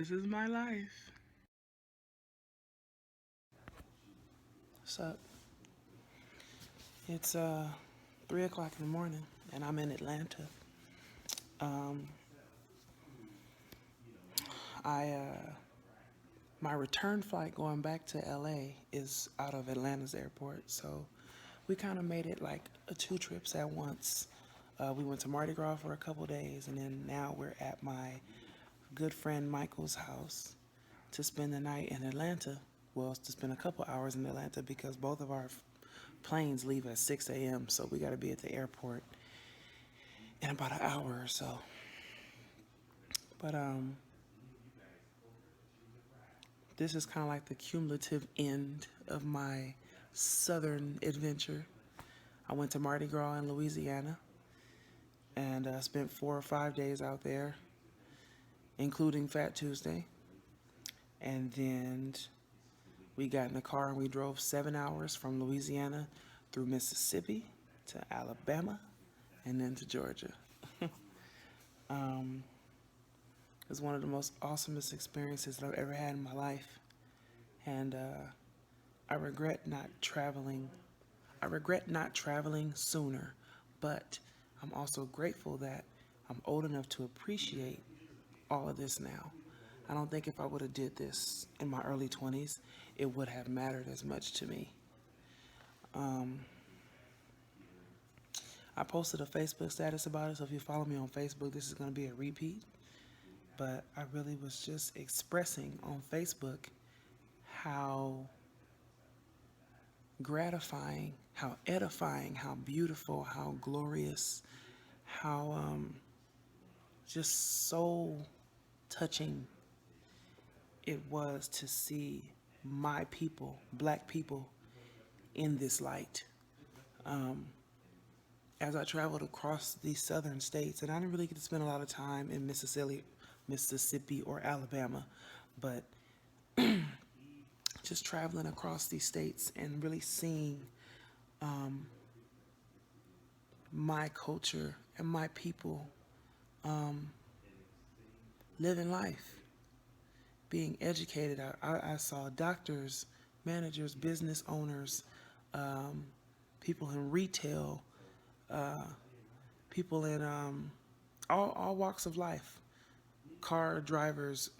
This is my life. What's up? It's 3 o'clock in the morning, and I'm in Atlanta. Um, I My return flight going back to LA is out of Atlanta's airport, so we kind of made it like two trips at once. We went to Mardi Gras for a couple days, and then now we're at my good friend Michael's house to spend the night in Atlanta. Well, to spend a couple hours in Atlanta because both of our planes leave at 6 a.m., so we got to be at the airport in about an hour or so. But this is kind of like the cumulative end of my southern adventure. I went to Mardi Gras in Louisiana and spent 4 or 5 days out there, including Fat Tuesday. And then we got in the car and we drove 7 hours from Louisiana through Mississippi to Alabama and then to Georgia. um, it was one of the most awesomest experiences that I've ever had in my life. And I regret not traveling. I regret not traveling sooner, but I'm also grateful that I'm old enough to appreciate all of this now. I don't think if I would have did this in my early 20s, it would have mattered as much to me. Um, I posted a Facebook status about it, so if you follow me on Facebook, this is going to be a repeat. But I really was just expressing on Facebook how gratifying, how edifying, how beautiful, how glorious, how just so touching it was to see my people, black people, in this light. Um, as I traveled across these southern states, and I didn't really get to spend a lot of time in Mississippi or Alabama, but just traveling across these states and really seeing um, my culture and my people um, living life, being educated. I saw doctors, managers, business owners, um, people in retail, uh, people in all walks of life, car drivers,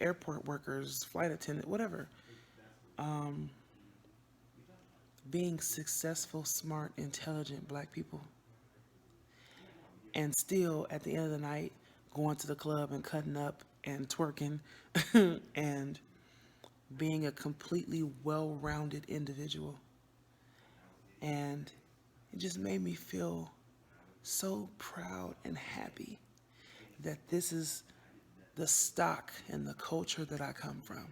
airport workers, flight attendant, whatever. Um, being successful, smart, intelligent black people. And still, at the end of the night, going to the club and cutting up and twerking and being a completely well rounded individual. And it just made me feel so proud and happy that this is the stock and the culture that I come from.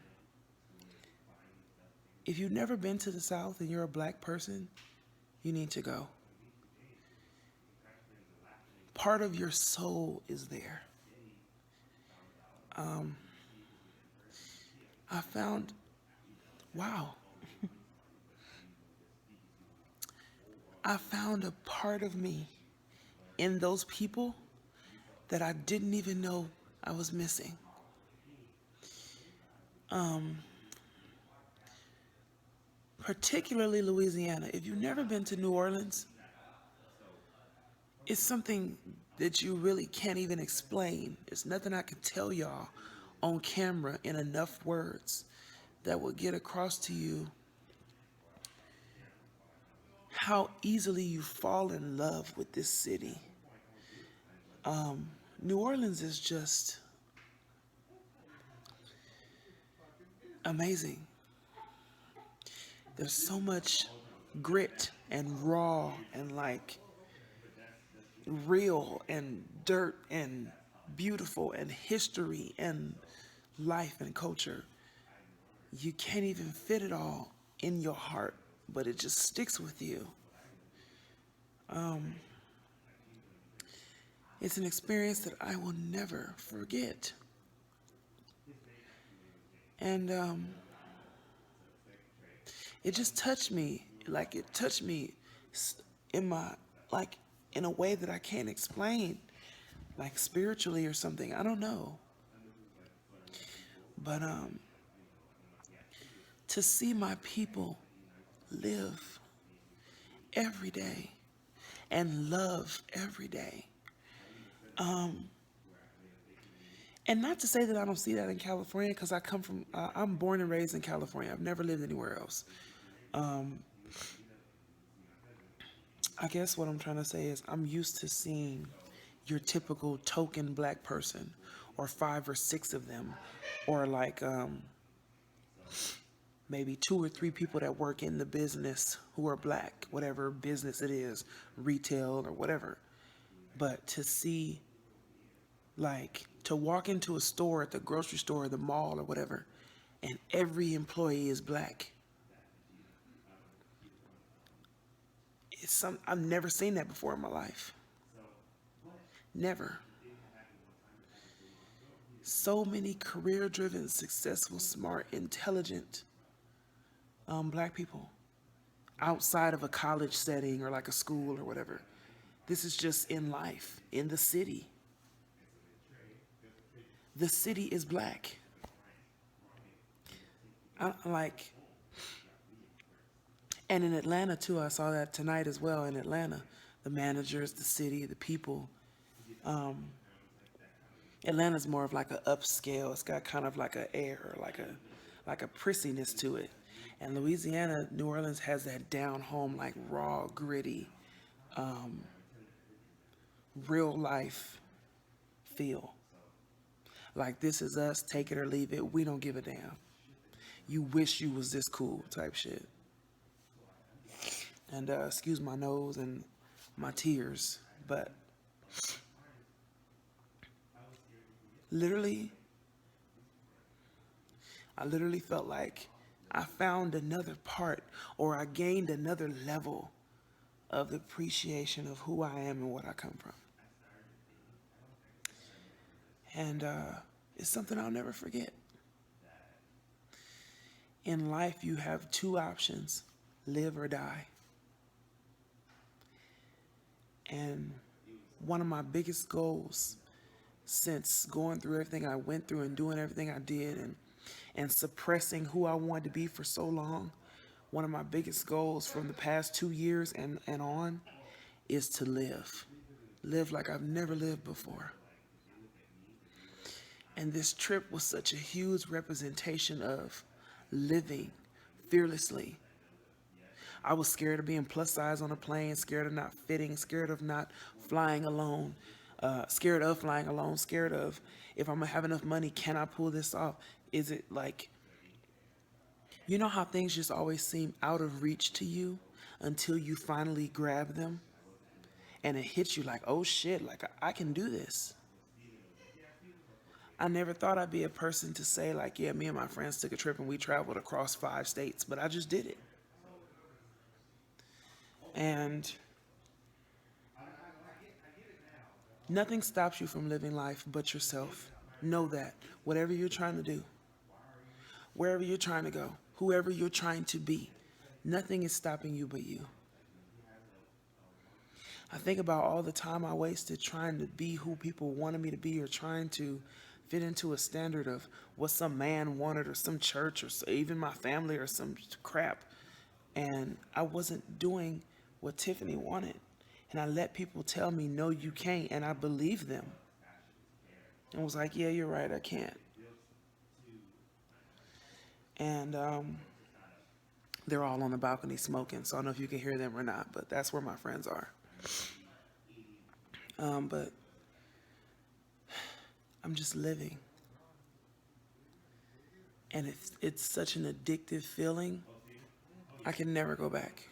If you've never been to the South and you're a black person, you need to go. Part of your soul is there. Um, I found, wow, I found a part of me in those people that I didn't even know I was missing. Um, Particularly Louisiana. If you've never been to New Orleans, it's something that you really can't even explain. It's nothing I can tell y'all on camera in enough words that will get across to you how easily you fall in love with this city. New Orleans is just amazing. There's so much grit and raw and like real and dirt and beautiful and history and life and culture. You can't even fit it all in your heart, but it just sticks with you. Um, it's an experience that I will never forget. And it just touched me. Like it touched me in my, like in a way that I can't explain, like spiritually or something. I don't know. But to see my people live every day and love every day. And not to say that I don't see that in California, because I'm born and raised in California. I've never lived anywhere else. I guess what I'm trying to say is I'm used to seeing your typical token black person, or five or six of them, or like maybe two or three people that work in the business who are black, whatever business it is, retail or whatever. But to see, like, to walk into a store at the grocery store or the mall or whatever, and every employee is black, I've never seen that before in my life. Never. So many career driven, successful, smart, intelligent black people outside of a college setting or like a school or whatever. This is just in life, in the city. The city is black. Like, and in Atlanta too, I saw that tonight as well in Atlanta. The managers, the city, the people. Atlanta's more of like a upscale. It's got kind of like a air, like a prissiness to it. And Louisiana, New Orleans has that down home, like raw, gritty, real life feel. Like this is us, take it or leave it. We don't give a damn. You wish you was this cool type shit. And excuse my nose and my tears, but literally, I literally felt like I found another part, or I gained another level of the appreciation of who I am and what I come from. And it's something I'll never forget. In life, you have two options: live or die. And one of my biggest goals since going through everything I went through and doing everything I did, and suppressing who I wanted to be for so long, one of my biggest goals from the past 2 years and on is to live. Live like I've never lived before. And this trip was such a huge representation of living fearlessly. I was scared of being plus size on a plane, scared of not fitting, scared of not flying alone, scared of flying alone, scared of if I'm gonna have enough money, can I pull this off? Is it like, you know how things just always seem out of reach to you until you finally grab them and it hits you like, oh shit, like I can do this. I never thought I'd be a person to say, like, yeah, me and my friends took a trip and we traveled across 5 states, but I just did it. And nothing stops you from living life but yourself. Know that. Whatever you're trying to do, wherever you're trying to go, whoever you're trying to be, nothing is stopping you but you. I think about all the time I wasted trying to be who people wanted me to be, or trying to fit into a standard of what some man wanted, or some church, or even my family, or some crap. And I wasn't doing what Tiffany wanted. And I let people tell me, no, you can't. And I believed them. And was like, yeah, you're right, I can't. And they're all on the balcony smoking. So I don't know if you can hear them or not, but that's where my friends are. But I'm just living. And it's such an addictive feeling. I can never go back.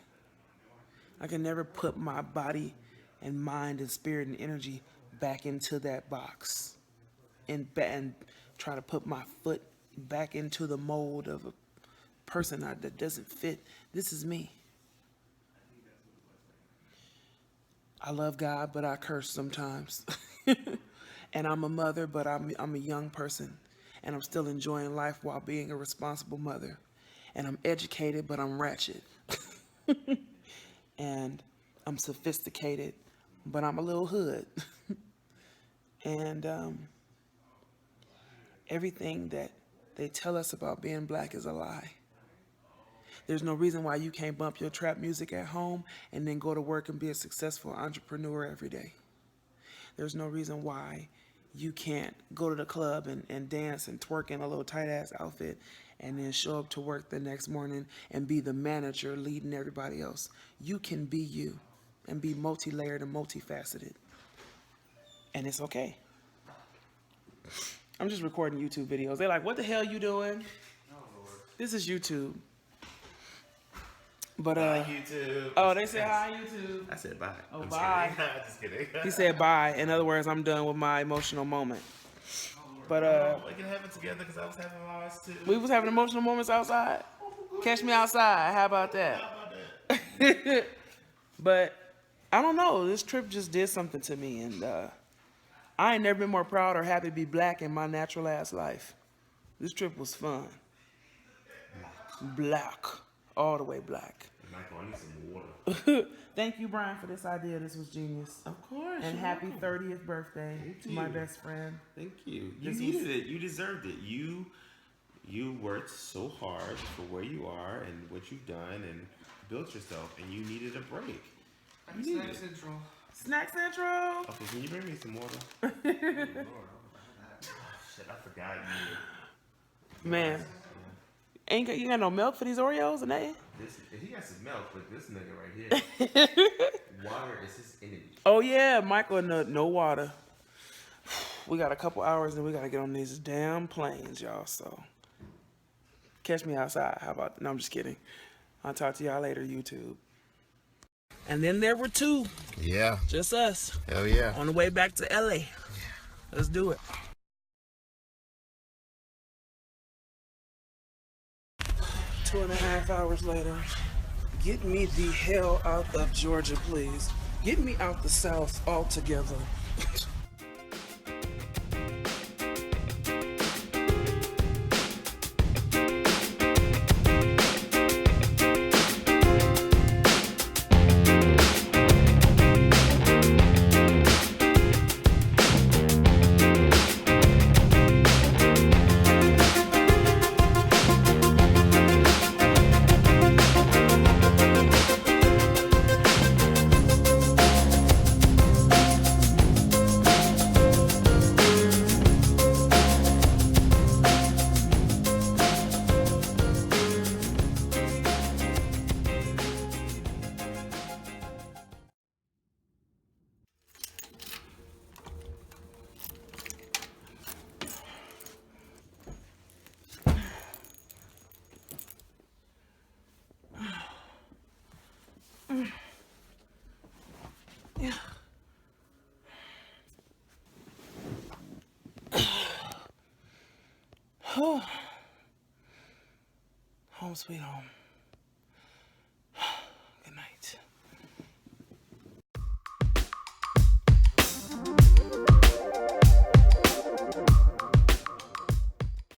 I can never put my body and mind and spirit and energy back into that box, and try to put my foot back into the mold of a person that doesn't fit. This is me. I love God, but I curse sometimes. And I'm a mother, but I'm a young person. And I'm still enjoying life while being a responsible mother. And I'm educated, but I'm ratchet. And I'm sophisticated, but I'm a little hood. And everything that they tell us about being black is a lie. There's no reason why you can't bump your trap music at home and then go to work and be a successful entrepreneur every day. There's no reason why you can't go to the club and dance and twerk in a little tight ass outfit and then show up to work the next morning and be the manager leading everybody else. You can be you and be multi-layered and multifaceted. And it's okay. I'm just recording YouTube videos. They're like, what the hell you doing? This is YouTube. But Bye, YouTube. Oh, they said hi, YouTube. I said bye. Oh, I'm bye. just kidding. He said bye. In other words, I'm done with my emotional moment. But we can have it together because I was having ours too. we was having emotional moments outside. Catch me outside. How about that? How about that? But I don't know. This trip just did something to me, and I ain't never been more proud or happy to be black in my natural ass life. This trip was fun. Black. All the way black. Michael, I need some water. Thank you, Brian, for this idea. This was genius. Of course. And happy 30th birthday to my best friend. Thank you. You needed it. You deserved it. You worked so hard for where you are and what you've done and built yourself, and you needed a break. Snack Central. Snack Central. Okay, can you bring me some water? Oh, Lord, shit, I forgot you. Man. Ain't you got no milk for these Oreos and that? He got some milk, but this nigga right here, water is his enemy. Oh yeah, Michael, no water. We got a couple hours and we gotta get on these damn planes, y'all. So catch me outside. How about? No, I'm just kidding. I'll talk to y'all later, YouTube. And then there were two. Yeah. Just us. Hell yeah. On the way back to LA. Yeah. Let's do it. 2.5 hours later. Get me the hell out of Georgia, please. Get me out the South altogether. Yeah. Home sweet home.